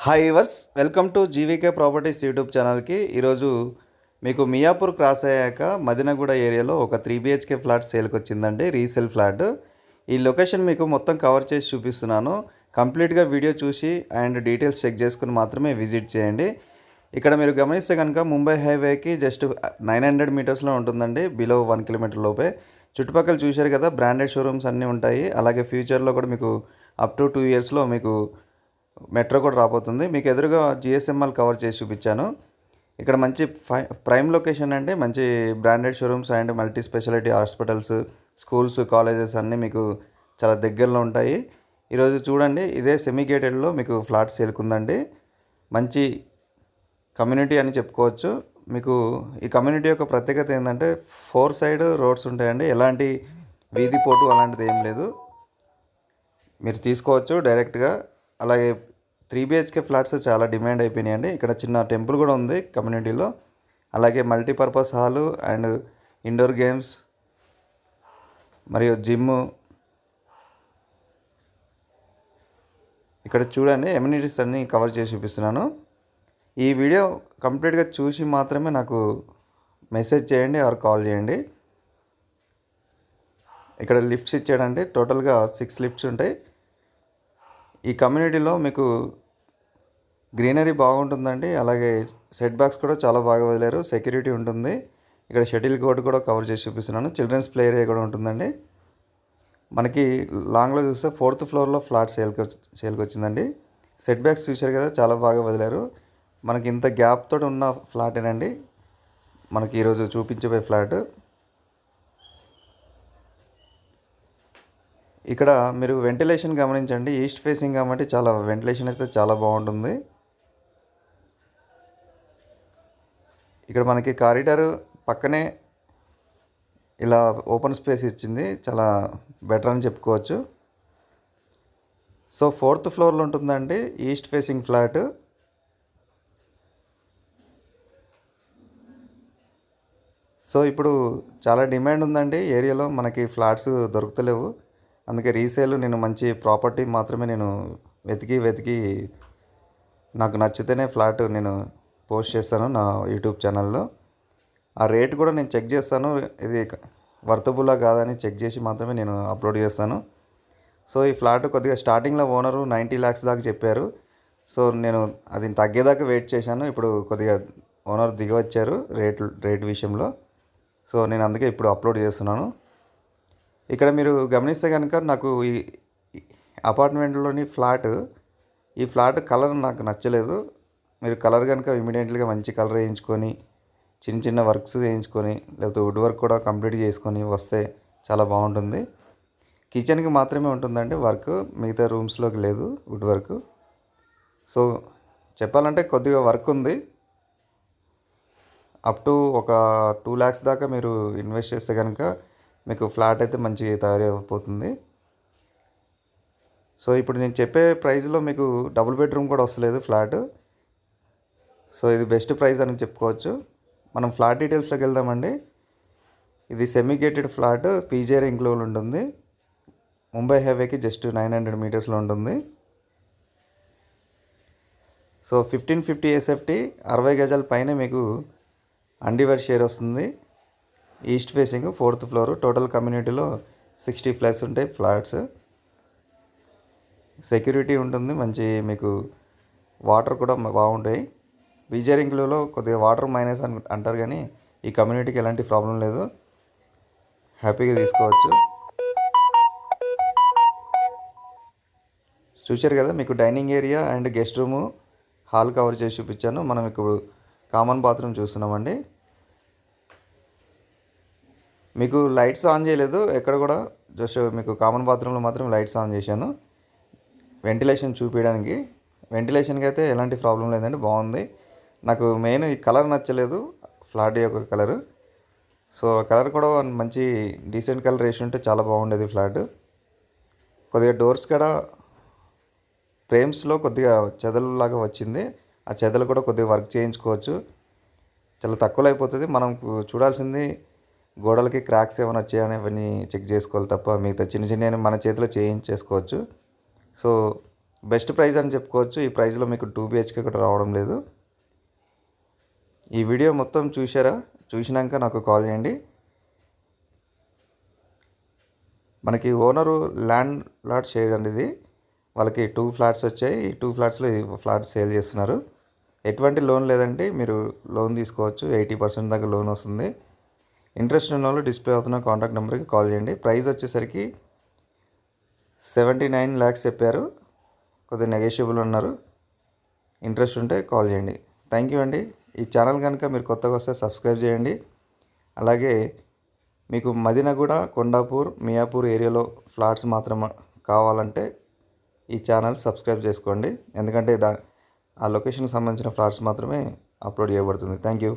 Hi వర్స్ welcome to GVK Properties YouTube ఛానల్కి. ఈరోజు మీకు మియాపూర్ క్రాస్ అయ్యాక మదినగూడ ఏరియాలో ఒక 3 BHK ఫ్లాట్ సేల్కి వచ్చిందండి, రీసేల్ ఫ్లాట్. ఈ లొకేషన్ మీకు మొత్తం కవర్ చేసి చూపిస్తున్నాను. కంప్లీట్గా వీడియో చూసి అండ్ డీటెయిల్స్ చెక్ చేసుకుని మాత్రమే విజిట్ చేయండి. ఇక్కడ మీరు గమనిస్తే కనుక ముంబై హైవేకి జస్ట్ 900 మీటర్స్లో ఉంటుందండి, బిలో 1 కిలోమీటర్ లోపే. చుట్టుపక్కల చూశారు కదా, బ్రాండెడ్ షోరూమ్స్ అన్నీ ఉంటాయి. అలాగే ఫ్యూచర్లో కూడా మీకు అప్ టు 2 ఇయర్స్లో మీకు మెట్రో కూడా రాబోతుంది. మీకు ఎదురుగా జిఎస్ఎంఎల్ కవర్ చేసి చూపించాను. ఇక్కడ మంచి ప్రైమ్ లొకేషన్ అండి, మంచి branded showrooms and multi speciality hospitals, schools, colleges అన్నీ మీకు చాలా దగ్గరలో ఉంటాయి. ఈరోజు చూడండి, ఇదే సెమీ గేటెడ్లో మీకు ఫ్లాట్ సేల్కుందండి. మంచి కమ్యూనిటీ అని చెప్పుకోవచ్చు. మీకు ఈ కమ్యూనిటీ యొక్క ప్రత్యేకత ఏంటంటే 4 సైడ్ రోడ్స్ ఉంటాయండి. ఎలాంటి వీధి పోటు అలాంటిది ఏం లేదు, మీరు తీసుకోవచ్చు డైరెక్ట్గా. అలాగే 3 BHK ఫ్లాట్స్ చాలా డిమాండ్ అయిపోయినాయండి. ఇక్కడ చిన్న టెంపుల్ కూడా ఉంది కమ్యూనిటీలో. అలాగే multipurpose hall and indoor games మరియు జిమ్. ఇక్కడ చూడండి, ఎమ్యూనిటీస్ అన్నీ కవర్ చేసి చూపిస్తున్నాను. ఈ వీడియో కంప్లీట్గా చూసి మాత్రమే నాకు మెసేజ్ చేయండి ఆర్ కాల్ చేయండి. ఇక్కడ లిఫ్ట్స్ ఇచ్చాడండి, టోటల్గా 6 లిఫ్ట్స్ ఉంటాయి. ఈ కమ్యూనిటీలో మీకు గ్రీనరీ బాగుంటుందండి. అలాగే సెట్ బ్యాక్స్ కూడా చాలా బాగా వదిలేరు, సెక్యూరిటీ ఉంటుంది. ఇక్కడ షటిల్ కోర్ట్ కూడా కవర్ చేసి చూపిస్తున్నాను. చిల్డ్రన్స్ ప్లే ఏరియా కూడా ఉంటుందండి. మనకి లాంగ్లో చూస్తే 4th ఫ్లోర్లో ఫ్లాట్ సేల్కి వచ్చిందండి. సెట్ బ్యాక్స్ చూశారు కదా, చాలా బాగా వదిలేరు. మనకి ఇంత గ్యాప్ తోటి ఉన్న ఫ్లాటేనండి మనకి ఈరోజు చూపించబోయే ఫ్లాట్. ఇక్కడ మీరు వెంటిలేషన్ గమనించండి, ఈస్ట్ ఫేసింగ్ కాబట్టి చాలా వెంటిలేషన్ అయితే చాలా బాగుంటుంది. ఇక్కడ మనకి కారిడార్ పక్కనే ఇలా ఓపెన్ స్పేస్ ఇచ్చింది, చాలా బెటర్ అని చెప్పుకోవచ్చు. సో 4th ఫ్లోర్లో ఉంటుందండి, ఈస్ట్ ఫేసింగ్ ఫ్లాట్. సో ఇప్పుడు చాలా డిమాండ్ ఉందండి ఏరియాలో, మనకి ఫ్లాట్స్ దొరుకుతలేవు. అందుకే రీసేల్ నేను మంచి ప్రాపర్టీ మాత్రమే నేను వెతికి నాకు నచ్చితేనే ఫ్లాట్ నేను పోస్ట్ చేస్తాను నా యూట్యూబ్ ఛానల్లో. ఆ రేట్ కూడా నేను చెక్ చేస్తాను, ఇది వర్తబులా కాదని చెక్ చేసి మాత్రమే నేను అప్లోడ్ చేస్తాను. సో ఈ ఫ్లాట్ కొద్దిగా స్టార్టింగ్లో ఓనరు 90 lakhs దాకా చెప్పారు. సో నేను అది తగ్గేదాకా వెయిట్ చేశాను. ఇప్పుడు కొద్దిగా ఓనర్ దిగవచ్చారు రేట్ విషయంలో. సో నేను అందుకే ఇప్పుడు అప్లోడ్ చేస్తున్నాను. ఇక్కడ మీరు గమనిస్తే కనుక నాకు ఈ అపార్ట్మెంట్లోని ఈ ఫ్లాట్ కలర్ నాకు నచ్చలేదు. మీరు కలర్ కనుక ఇమీడియట్గా మంచి కలర్ వేయించుకొని చిన్న వర్క్స్ చేయించుకొని లేకపోతే వుడ్ వర్క్ కూడా కంప్లీట్ చేసుకొని వస్తే చాలా బాగుంటుంది. కిచెన్కి మాత్రమే ఉంటుందండి వర్క్, మిగతా రూమ్స్లోకి లేదు వుడ్ వర్క్. సో చెప్పాలంటే కొద్దిగా వర్క్ ఉంది. అప్ టు ఒక 2 lakhs దాకా మీరు ఇన్వెస్ట్ చేస్తే కనుక మీకు ఫ్లాట్ అయితే మంచిగా తయారైపోతుంది. సో ఇప్పుడు నేను చెప్పే ప్రైస్లో మీకు డబుల్ బెడ్రూమ్ కూడా వస్తలేదు ఫ్లాట్. సో ఇది బెస్ట్ ప్రైస్ అని చెప్పుకోవచ్చు. మనం ఫ్లాట్ డీటెయిల్స్లోకి వెళ్దామండి. ఇది సెమీ గేటెడ్ ఫ్లాట్, పీజే రింగ్లో ఉంటుంది. ముంబై హైవేకి జస్ట్ 900 మీటర్స్లో ఉంటుంది. సో 1550 SFT, 60 గజాల పైన మీకు అన్డివైడ్ షేర్ వస్తుంది. East facing 4th floor. Total కమ్యూనిటీలో 60+ ఉంటాయి ఫ్లాట్స్. సెక్యూరిటీ ఉంటుంది, మంచి మీకు వాటర్ కూడా బాగుంటాయి. విజయరింగ్లో కొద్దిగా వాటర్ మైనస్ అని అంటారు, కానీ ఈ కమ్యూనిటీకి ఎలాంటి ప్రాబ్లం లేదు, హ్యాపీగా తీసుకోవచ్చు. చూశారు కదా, మీకు dining area and guest room, hall cover చేసి చూపించాను. మనం ఇప్పుడు కామన్ బాత్రూమ్ చూస్తున్నామండి. మీకు లైట్స్ ఆన్ చేయలేదు ఎక్కడ కూడా, జస్ట్ మీకు కామన్ బాత్రూంలో మాత్రం లైట్స్ ఆన్ చేశాను వెంటిలేషన్ చూపించడానికి. వెంటిలేషన్కి అయితే ఎలాంటి ప్రాబ్లం లేదండి, బాగుంది. నాకు మెయిన్ ఈ కలర్ నచ్చలేదు, ఫ్లాట్ యొక్క కలరు. సో కలర్ కూడా మంచి డీసెంట్ కలర్ వేసి ఉంటే చాలా బాగుండేది ఫ్లాట్. కొద్దిగా డోర్స్ కూడా ఫ్రేమ్స్లో కొద్దిగా చెదలులాగా వచ్చింది. ఆ చెదలు కూడా కొద్దిగా వర్క్ చేయించుకోవచ్చు, చాలా తక్కువలో అయిపోతుంది. మనం చూడాల్సింది గోడలకి క్రాక్స్ ఏమైనా వచ్చాయని అవన్నీ చెక్ చేసుకోవాలి తప్ప మిగతా చిన్న మన చేతిలో చేయించేసుకోవచ్చు. సో బెస్ట్ ప్రైస్ అని చెప్పుకోవచ్చు. ఈ ప్రైస్లో మీకు 2 బిహెచ్కే కూడా రావడం లేదు. ఈ వీడియో మొత్తం చూసారా? చూసినాక నాకు కాల్ చేయండి. మనకి ఓనరు ల్యాండ్ లాట్ షేర్ అండి ఇది. వాళ్ళకి 2 ఫ్లాట్స్ వచ్చాయి. ఈ 2 ఫ్లాట్స్లో ఈ ఫ్లాట్ సేల్ చేస్తున్నారు. ఎటువంటి లోన్ లేదండి. మీరు లోన్ తీసుకోవచ్చు. 80% దాకా లోన్ వస్తుంది. ఇంట్రెస్ట్ ఉన్న వాళ్ళు డిస్ప్లే అవుతున్న కాంటాక్ట్ నెంబర్కి కాల్ చేయండి. ప్రైస్ వచ్చేసరికి 79 lakhs చెప్పారు. కొద్దిగా నెగోషియబుల్ ఉన్నారు. ఇంట్రెస్ట్ ఉంటే కాల్ చేయండి. థ్యాంక్ యూ అండి. ఈ ఛానల్ కనుక మీరు కొత్తగా వస్తే సబ్స్క్రైబ్ చేయండి. అలాగే మీకు మదినగూడ, కొండాపూర్, మియాపూర్ ఏరియాలో ఫ్లాట్స్ మాత్రం కావాలంటే ఈ ఛానల్ సబ్స్క్రైబ్ చేసుకోండి. ఎందుకంటే ఆ లొకేషన్కి సంబంధించిన ఫ్లాట్స్ మాత్రమే అప్లోడ్ చేయబడుతుంది. Thank you.